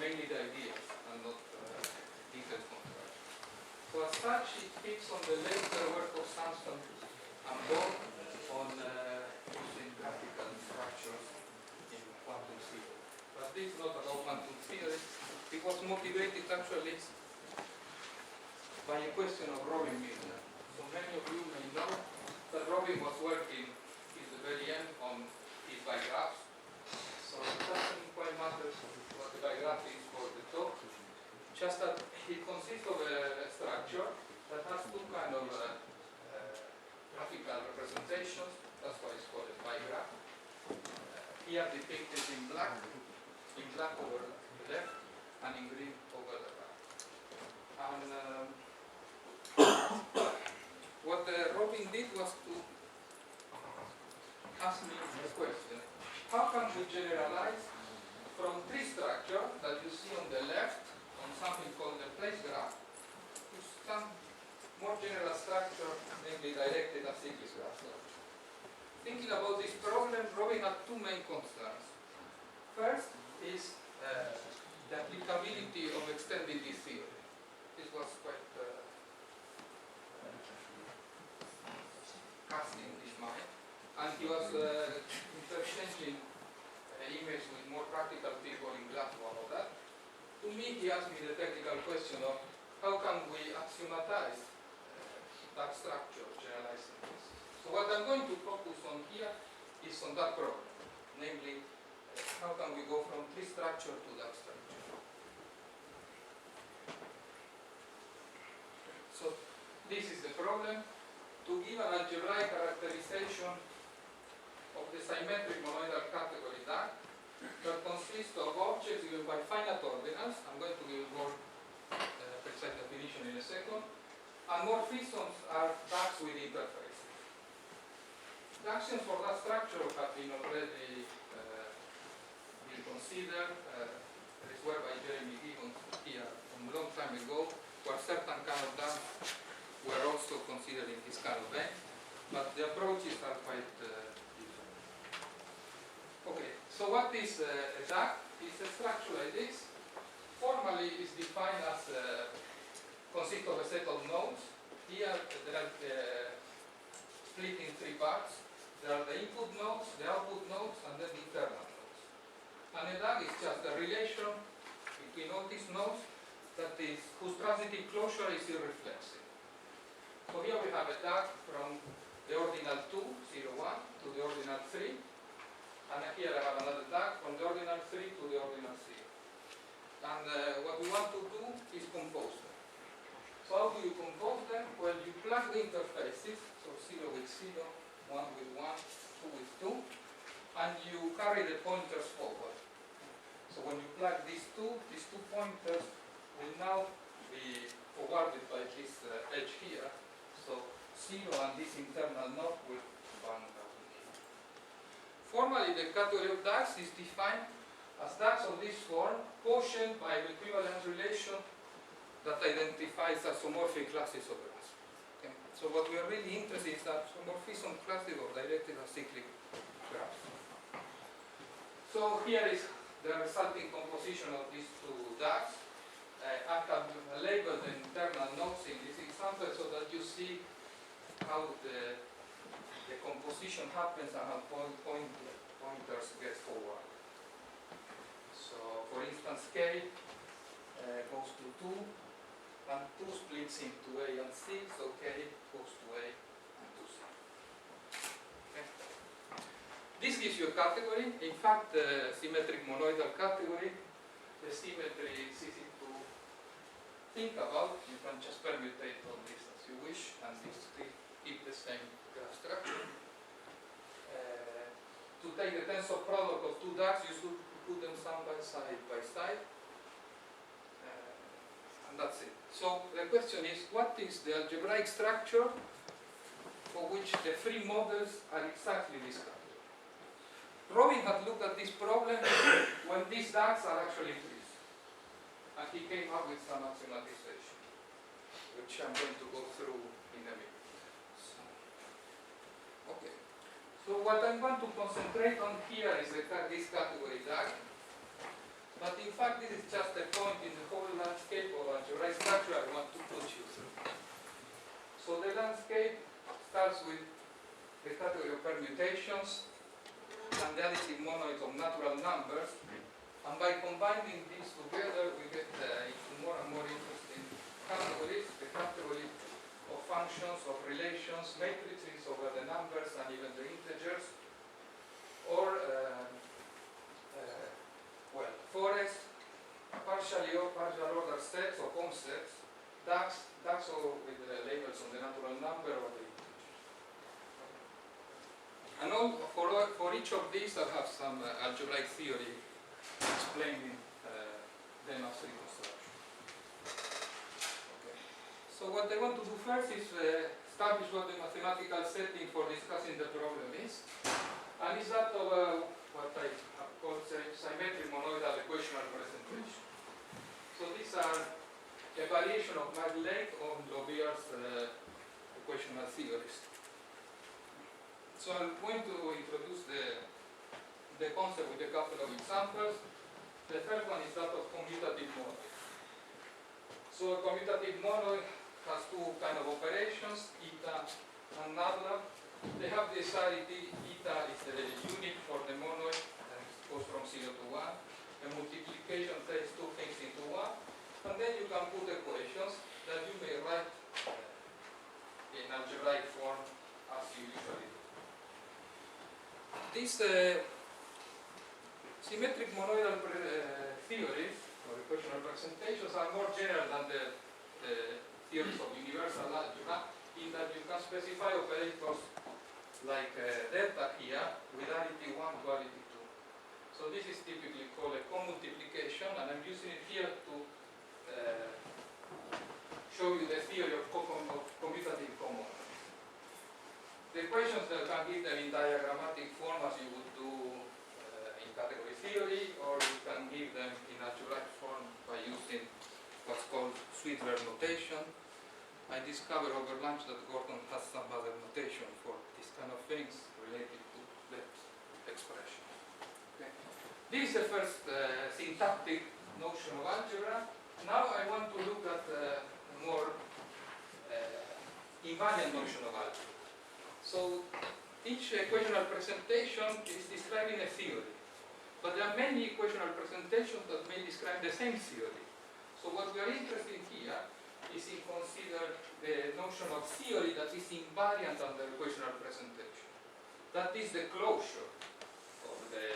mainly the ideas and not detailed construction. So as such, it fits on the later work of Samson and Bohr on using graphical structures in quantum theory. But this is not about quantum theory. It was motivated actually by a question of Robin Milner. So many of you may know that Robin was working in the very end on his bigraphs. So it doesn't quite matter what the bigraph is for the talk, just that it consists of a structure that has two kind of graphical representations. That's why it's called a bigraph. Here depicted in black over the left, and in green over the right. And what Robin did was to ask me this question: how can we generalize from tree structure that you see on the left on something called the place graph to some more general structure, namely directed acyclic graph? So, thinking about this problem, Robin had two main concerns. First is the applicability of extended this theory. This was quite cast in his mind, and he was interchanging emails with more practical people in Glasgow and all that. To me, he asked me the technical question of how can we axiomatize that structure, generalizing this. So what I'm going to focus on here is on that problem, namely how can we go from tree structure to that structure. So this is the problem. To give an algebraic characterization of the symmetric monoidal category DAG that consists of objects given by finite ordinals. I'm going to give more precise definition in a second. And morphisms are DAGs with interfaces. The actions for that structure have been already been considered. There is work by Jeremy Gibbons here from a long time ago, where certain kind of DAGs were also considered in this kind of vein, but the approaches are quite different. Okay, so what is a DAG? It's a structure like this. Formally, it's defined as consists of a set of nodes. Here, there are split in three parts. There are the input nodes, the output nodes, and then the internal nodes. And a DAG is just a relation between all these nodes whose transitive closure is irreflexive. So here we have a DAG from the ordinal 2, 0, 1 to the ordinal 3. And here I have another DAG from the ordinal 3 to the ordinal 0. And what we want to do is compose them. So how do you compose them? Well, you plug the interfaces, so 0 with 0, 1 with 1, 2 with 2, and you carry the pointers forward. So when you plug these two pointers will now be forwarded by this edge here. So 0 and this internal node will bound up here. Formally, the category of DAGs is defined as DAGs of this form, quotient by equivalence relation that identifies isomorphic classes of graphs. Okay. So what we are really interested in is isomorphism classes of directed acyclic graphs. So here is the resulting composition of these two DAGs. I have labeled the internal nodes in this example so that you see how the composition happens and how pointers get forward. So, for instance, K goes to 2, and 2 splits into A and C, so K goes to A and to C. Okay. This gives you a category. In fact, the symmetric monoidal category, the symmetry is easy to think about. You can just permutate all this as you wish, and these keep the same graph structure. To take the tensor product of two DAGs, you should put them side by side, and that's it. So the question is, what is the algebraic structure for which the three models are exactly this category? Robin had looked at this problem when these DAGs are actually trees. And he came up with some axiomatization, which I'm going to go through in a minute. So, okay. So what I'm going to concentrate on here is this category DAG. fact, this is just a point in the whole landscape of algebraic structure I want to put you through. So the landscape starts with the category of permutations and the additive monoids of natural numbers, and by combining these together we get into more and more interesting categories, the category of functions, of relations, matrices over the numbers and even the integers, or well, forests, partially or partial order sets or concepts, DAGs or with the labels on the natural number or the integer. And for each of these I have some algebraic theory explaining them as reconstruction. Okay. So what I want to do first is establish what the mathematical setting for discussing the problem is. And it's that of what I have called symmetric monoidal equational presentation. So these are a variation of Maglev on Lovier's equational theories. So I'm going to introduce the concept with a couple of examples. The first one is that of commutative monoid. So a commutative monoid has two kind of operations, eta and nabla. They have the desirity, eta is the unit for the monoid, and it goes from 0 to 1. A multiplication takes two things into 1. And then you can put equations that you may write in algebraic form as you usually do. These symmetric monoidal theories or equational representations are more general than the theories of universal algebra, in that you can specify operators like delta here with additive 1 to additive 2. So this is typically called a commultiplication, and I'm using it here to show you the theory of commutative common. The equations that can give them in diagrammatic form as you would do in category theory, or you can give them in algebraic form by using what's called Sweetler notation. I discovered over lunch that Gordon has some other notation for these kind of things related to the expression. Okay. This is the first syntactic notion of algebra. Now I want to look at a more invariant notion of algebra. So each equational presentation is describing a theory. But there are many equational presentations that may describe the same theory. So what we are interested in here is in consider the notion of theory that is invariant under equational presentation. That is the closure of the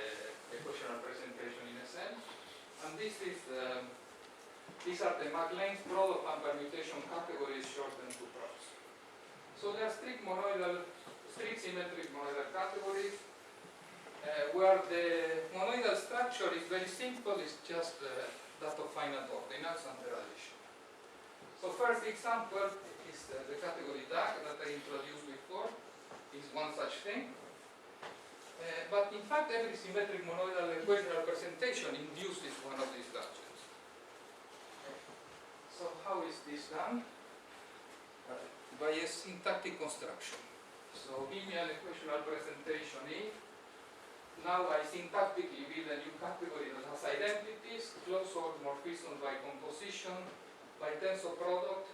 equational presentation in a sense. And this is these are the Maglev product and permutation categories shortened to props. So there are strict symmetric monoidal categories where the monoidal structure is very simple, it's just that of finite ordinals and their addition. So first example is the category DAG that I introduced before, is one such thing. But in fact every symmetric monoidal equational representation induces one of these structures. So how is this done? By a syntactic construction. So give me an equational presentation E. Now I syntactically build a new category that has identities, closed morphisms by composition, by tensor product.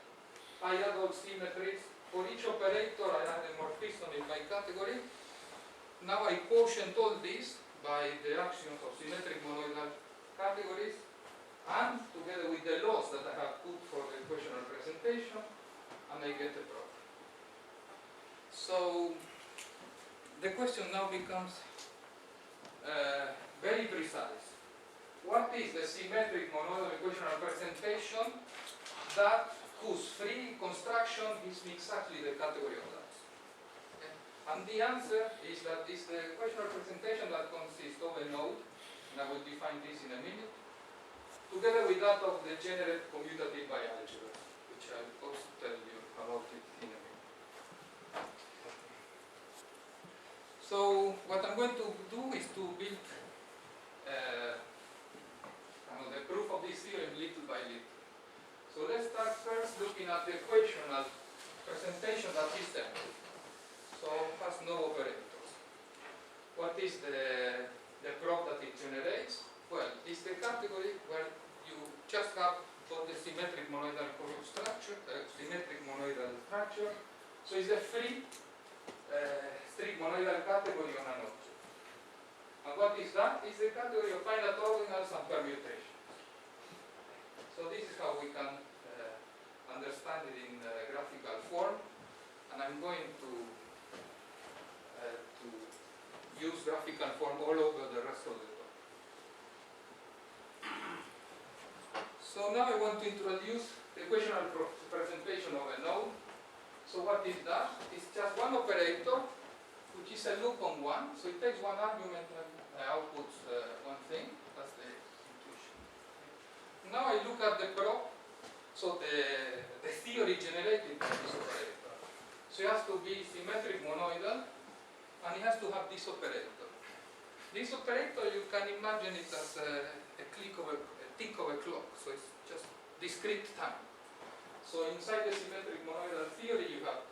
I add all symmetries. For each operator I add a morphism in my category. Now I quotient all this by the actions of symmetric monoidal categories, and together with the laws that I have put for the equational presentation, and I get a product. So the question now becomes very precise. What is the symmetric monoidal equational representation that whose free construction gives me exactly the category of that? Okay. And the answer is that it's the equational representation that consists of a node, and I will define this in a minute, together with that of the generated commutative by algebra, which I will also tell you about it in a minute. So what I'm going to do is to build the proof of this theorem little by little. So let's start first looking at the equational presentation that is empty. So it has no operators. What is the prop that it generates? Well, it's the category where have both the symmetric monoidal structure, So it's a free strict monoidal category on an object. And what is that? It's the category of finite ordinals and permutations. So this is how we can understand it in graphical form. And I'm going to use graphical form all over the rest of the talk. So now I want to introduce the equational representation of a node. So what is that? It's just one operator, which is a loop on one. So it takes one argument and outputs one thing. That's the intuition. Now I look at the prop. So the theory generated by this operator. So it has to be symmetric monoidal, and it has to have this operator. This operator, you can imagine it as a tick of a clock. So it's just discrete time. So inside the symmetric monoidal theory, you have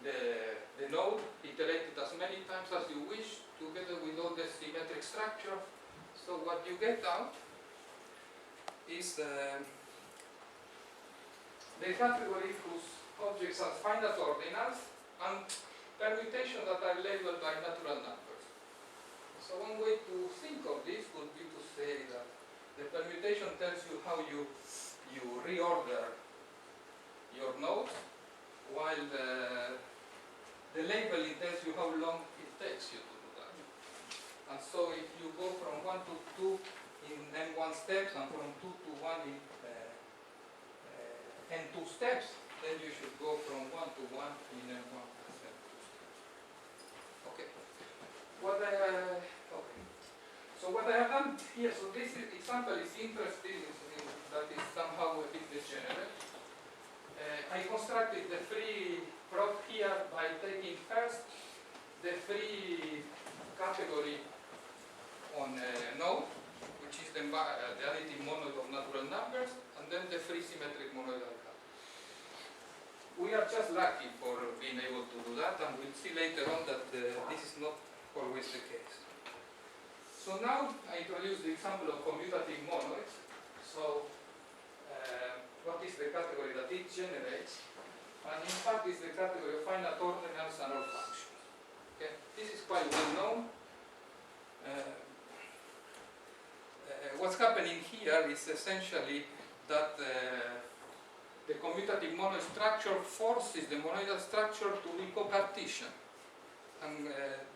the node iterated as many times as you wish, together with all the symmetric structure. So what you get out is the category whose objects are finite ordinals and permutations that are labeled by natural numbers. So one way to think of this would be to say that the permutation tells you how you reorder your nodes, while the labeling tells you how long it takes you to do that. And so if you go from 1 to 2 in n1 steps and from 2 to 1 in n2 steps, then you should go from 1 to 1 in n1 plus n2 steps. Okay. So what I have done here, so this example is interesting, that is somehow a bit degenerate. I constructed the free prop here by taking first the free category on a node, which is the additive monoid of natural numbers, and then the free symmetric monoidal category. We are just lucky for being able to do that, and we'll see later on that this is not always the case. So now I introduce the example of commutative monoids. So what is the category that it generates? And in fact it's the category of finite ordinals and all functions. Okay? This is quite well known. What's happening here is essentially that the commutative monoid structure forces the monoidal structure to be co-Cartesian. And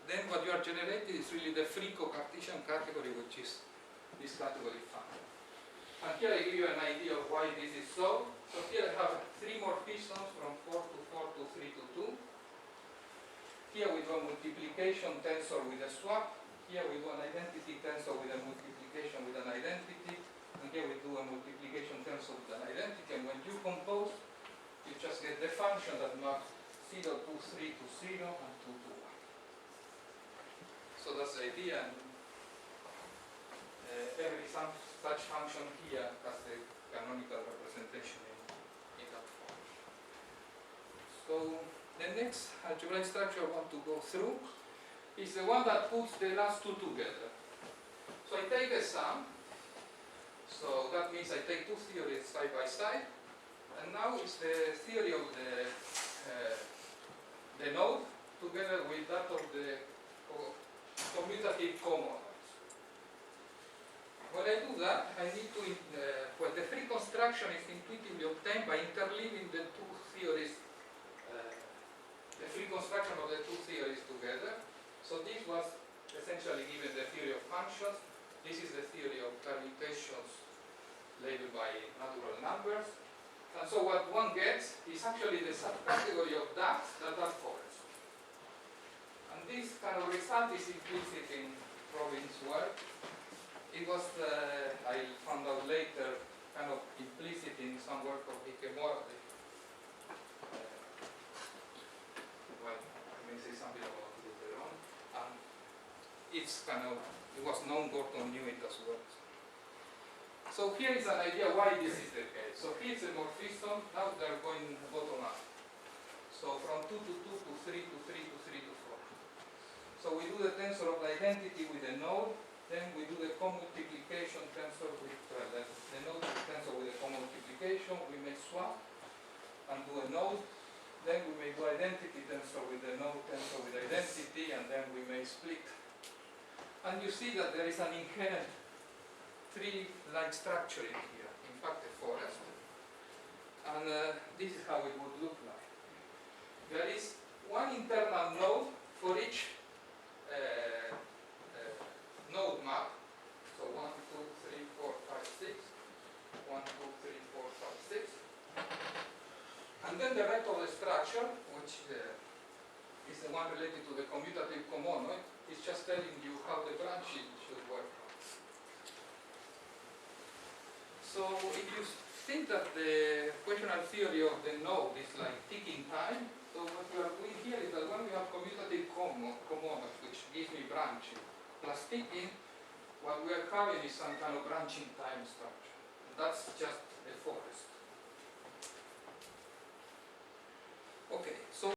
then what you are generating is really the free co-Cartesian category, which is this category function. And here I give you an idea of why this is so. So here I have 3 morphisms from 4 to 4 to 3 to 2. Here we do a multiplication tensor with a swap. Here we do an identity tensor with a multiplication with an identity. And here we do a multiplication tensor with an identity. And when you compose, you just get the function that maps 0 to 3 to 0 and 2 to 1. So that's the idea. And every such function here has the canonical representation in that form. So the next algebraic structure I want to go through is the one that puts the last two together. So I take a sum. So that means I take two theories side by side. And now it's the theory of the node together with that of the commutative comonoids. When I do that, I need to, well, the free construction is intuitively obtained by interleaving the two theories, the free construction of the two theories together. So this was essentially given the theory of functions. This is the theory of permutations labeled by natural numbers. And so what one gets is actually the subcategory of DAGs that are forest. And this kind of result is implicit in Robin's work. It was, I found out later, kind of implicit in some work of Ikemura. Well, I may say something about it later on. It's kind of, it was known, Gorton knew it as well. So here is an idea why this is the case. So here's a morphism, now they're going bottom up. So from 2 to 2 to 3 to 3 to 3 to 4. So we do the tensor of the identity with a node, then we do the commultiplication tensor with the node tensor with a identity tensor with a node tensor with identity, and then we may split. And you see that there is an inherent tree-like structure in here, in fact a forest. And this is how it would look like. There is one internal node for each node map. So 1, 2, 3, 4, 5, 6. 1, 2, 3, 4, 5, 6. And then the rest of the structure, which is the one related to the commutative comonoid, is just telling you how the branching should work. So if you think that the equational theory of the node is like ticking time, so what we are doing here is that when we have commutative comonoid, which gives me branching, plus ticking, what we are having is some kind of branching time structure. And that's just a